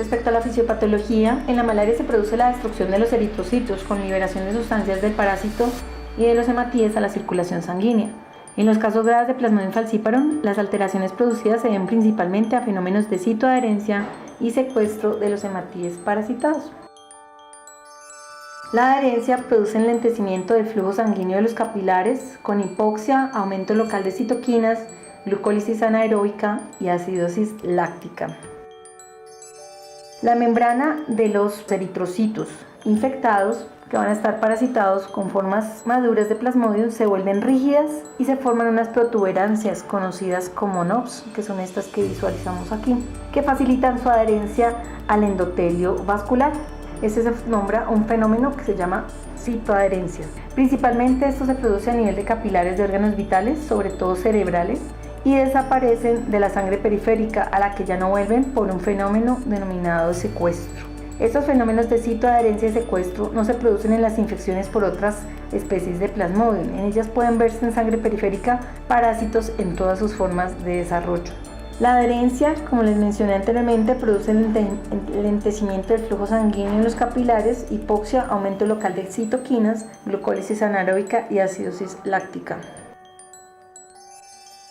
Respecto a la fisiopatología, en la malaria se produce la destrucción de los eritrocitos con liberación de sustancias del parásito y de los hematíes a la circulación sanguínea. En los casos graves de Plasmodium falciparum, las alteraciones producidas se deben principalmente a fenómenos de citoadherencia y secuestro de los hematíes parasitados. La adherencia produce enlentecimiento del flujo sanguíneo de los capilares con hipoxia, aumento local de citoquinas, glucólisis anaeróbica y acidosis láctica. La membrana de los eritrocitos infectados que van a estar parasitados con formas maduras de Plasmodium se vuelven rígidas y se forman unas protuberancias conocidas como NOPs, que son estas que visualizamos aquí, que facilitan su adherencia al endotelio vascular. Este se nombra un fenómeno que se llama citoadherencia. Principalmente esto se produce a nivel de capilares de órganos vitales, sobre todo cerebrales, y desaparecen de la sangre periférica, a la que ya no vuelven por un fenómeno denominado secuestro. Estos fenómenos de citoadherencia y secuestro no se producen en las infecciones por otras especies de Plasmodium. En ellas pueden verse en sangre periférica parásitos en todas sus formas de desarrollo. La adherencia, como les mencioné anteriormente, produce el enlentecimiento del flujo sanguíneo en los capilares, hipoxia, aumento local de citoquinas, glucólisis anaeróbica y acidosis láctica.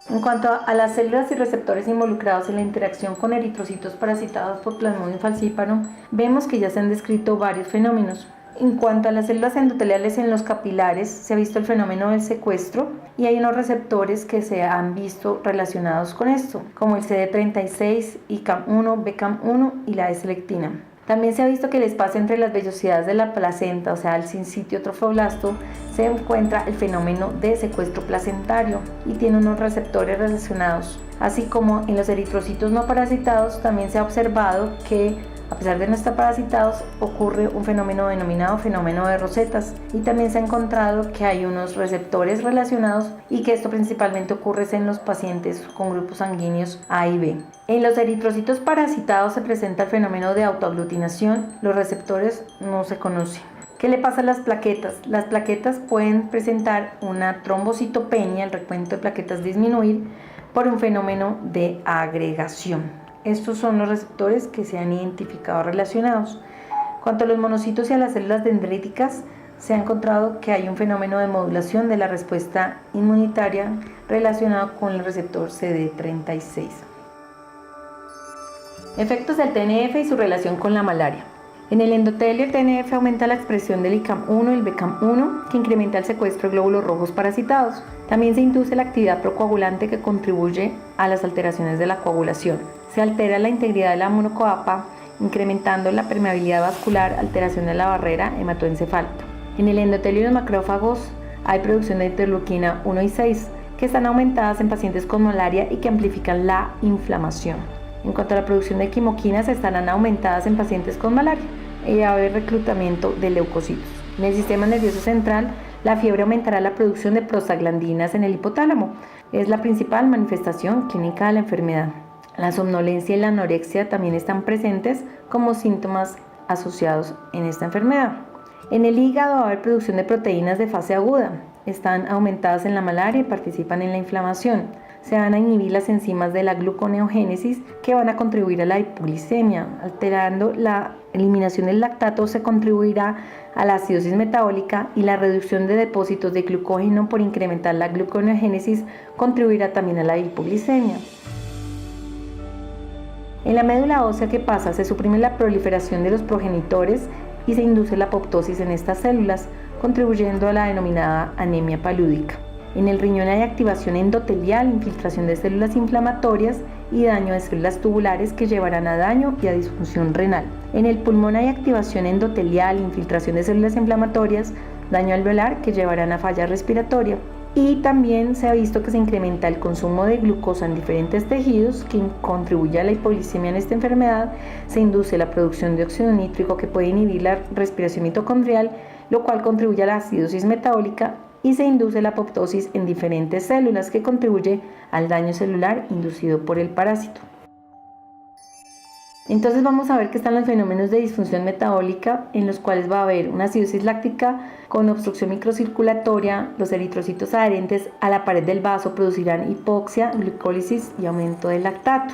En cuanto a las células y receptores involucrados en la interacción con eritrocitos parasitados por Plasmodium falciparum, vemos que ya se han descrito varios fenómenos. En cuanto a las células endoteliales en los capilares, se ha visto el fenómeno del secuestro y hay unos receptores que se han visto relacionados con esto, como el CD36, ICAM1, BCAM1 y la S-lectina. También se ha visto que el espacio entre las vellosidades de la placenta, o sea, el sincitio trofoblasto, se encuentra el fenómeno de secuestro placentario y tiene unos receptores relacionados. Así como en los eritrocitos no parasitados, también se ha observado que, a pesar de no estar parasitados, ocurre un fenómeno denominado fenómeno de rosetas, y también se ha encontrado que hay unos receptores relacionados y que esto principalmente ocurre en los pacientes con grupos sanguíneos A y B. En los eritrocitos parasitados se presenta el fenómeno de autoaglutinación. Los receptores no se conocen. ¿Qué le pasa a las plaquetas? Las plaquetas pueden presentar una trombocitopenia, el recuento de plaquetas disminuir por un fenómeno de agregación. Estos son los receptores que se han identificado relacionados. Cuanto a los monocitos y a las células dendríticas, se ha encontrado que hay un fenómeno de modulación de la respuesta inmunitaria relacionado con el receptor CD36. Efectos del TNF y su relación con la malaria. En el endotelio, el TNF aumenta la expresión del ICAM1 y el BCAM1, que incrementa el secuestro de glóbulos rojos parasitados. También se induce la actividad procoagulante, que contribuye a las alteraciones de la coagulación. Se altera la integridad de la monocoapa, incrementando la permeabilidad vascular, alteración de la barrera hematoencefálica. En el endotelio de los macrófagos hay producción de interleuquina 1 y 6, que están aumentadas en pacientes con malaria y que amplifican la inflamación. En cuanto a la producción de quimoquinas, estarán aumentadas en pacientes con malaria y va a haber reclutamiento de leucocitos. En el sistema nervioso central, la fiebre aumentará la producción de prostaglandinas en el hipotálamo. Es la principal manifestación clínica de la enfermedad. La somnolencia y la anorexia también están presentes como síntomas asociados en esta enfermedad. En el hígado va a haber producción de proteínas de fase aguda. Están aumentadas en la malaria y participan en la inflamación. Se van a inhibir las enzimas de la gluconeogénesis, que van a contribuir a la hipoglicemia. Alterando la eliminación del lactato, se contribuirá a la acidosis metabólica, y la reducción de depósitos de glucógeno por incrementar la gluconeogénesis contribuirá también a la hipoglicemia. En la médula ósea, ¿qué pasa? Se suprime la proliferación de los progenitores y se induce la apoptosis en estas células, contribuyendo a la denominada anemia palúdica. En el riñón hay activación endotelial, infiltración de células inflamatorias y daño de células tubulares, que llevarán a daño y a disfunción renal. En el pulmón hay activación endotelial, infiltración de células inflamatorias, daño alveolar, que llevarán a falla respiratoria. Y también se ha visto que se incrementa el consumo de glucosa en diferentes tejidos, que contribuye a la hipoglicemia en esta enfermedad. Se induce la producción de óxido nítrico, que puede inhibir la respiración mitocondrial, lo cual contribuye a la acidosis metabólica, y se induce la apoptosis en diferentes células, que contribuye al daño celular inducido por el parásito. Entonces vamos a ver que están los fenómenos de disfunción metabólica, en los cuales va a haber una acidosis láctica con obstrucción microcirculatoria. Los eritrocitos adherentes a la pared del vaso producirán hipoxia, glucólisis y aumento del lactato.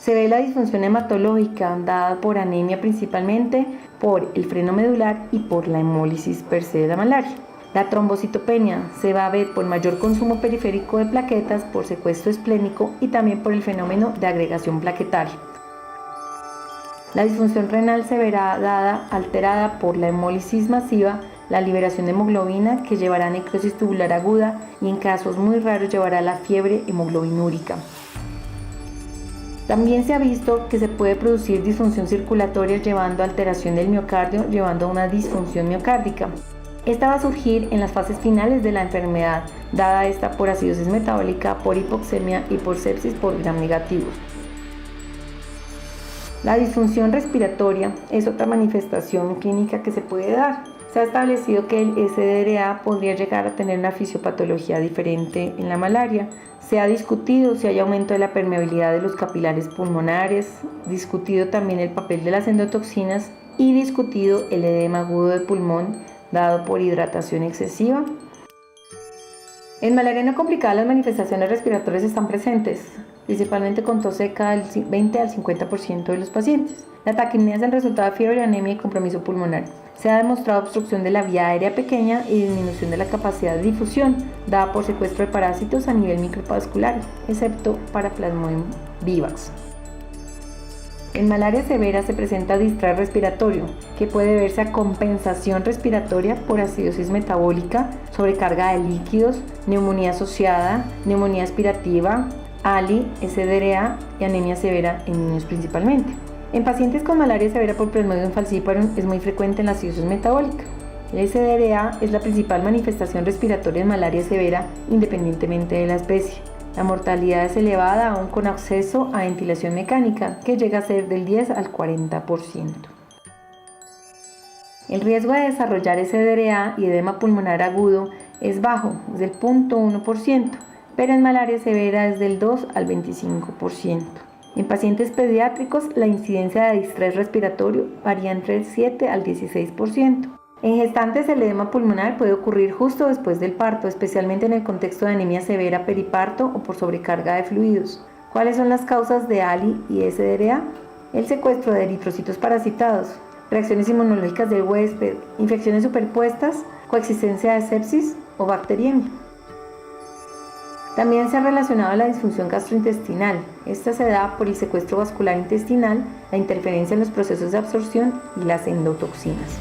Se ve la disfunción hematológica dada por anemia principalmente, por el freno medular y por la hemólisis per se de la malaria. La trombocitopenia se va a ver por mayor consumo periférico de plaquetas, por secuestro esplénico y también por el fenómeno de agregación plaquetaria. La disfunción renal se verá alterada por la hemólisis masiva, la liberación de hemoglobina que llevará a necrosis tubular aguda y en casos muy raros llevará a la fiebre hemoglobinúrica. También se ha visto que se puede producir disfunción circulatoria llevando a alteración del miocardio, llevando a una disfunción miocárdica. Esta va a surgir en las fases finales de la enfermedad, dada esta por acidosis metabólica, por hipoxemia y por sepsis por gram negativos. La disfunción respiratoria es otra manifestación clínica que se puede dar. Se ha establecido que el SDRA podría llegar a tener una fisiopatología diferente en la malaria. Se ha discutido si hay aumento de la permeabilidad de los capilares pulmonares, discutido también el papel de las endotoxinas y discutido el edema agudo de pulmón dado por hidratación excesiva. En malaria no complicada las manifestaciones respiratorias están presentes, principalmente con tos seca del 20 al 50% de los pacientes. La taquipnea es el resultado de fiebre, anemia y compromiso pulmonar. Se ha demostrado obstrucción de la vía aérea pequeña y disminución de la capacidad de difusión, dada por secuestro de parásitos a nivel microvascular, excepto para Plasmodium vivax. En malaria severa se presenta distrés respiratorio, que puede verse a compensación respiratoria por acidosis metabólica, sobrecarga de líquidos, neumonía asociada, neumonía aspirativa, ALI, SDRA y anemia severa en niños principalmente. En pacientes con malaria severa por Plasmodium falciparum es muy frecuente la acidosis metabólica. El SDRA es la principal manifestación respiratoria en malaria severa independientemente de la especie. La mortalidad es elevada aún con acceso a ventilación mecánica, que llega a ser del 10 al 40%. El riesgo de desarrollar SDRA y edema pulmonar agudo es bajo, es del 0.1%, pero en malaria severa es del 2 al 25%. En pacientes pediátricos, la incidencia de distrés respiratorio varía entre el 7 al 16%. En gestantes, el edema pulmonar puede ocurrir justo después del parto, especialmente en el contexto de anemia severa periparto o por sobrecarga de fluidos. ¿Cuáles son las causas de ALI y SDRA? El secuestro de eritrocitos parasitados, reacciones inmunológicas del huésped, infecciones superpuestas, coexistencia de sepsis o bacteriemia. También se ha relacionado a la disfunción gastrointestinal. Esta se da por el secuestro vascular intestinal, la interferencia en los procesos de absorción y las endotoxinas.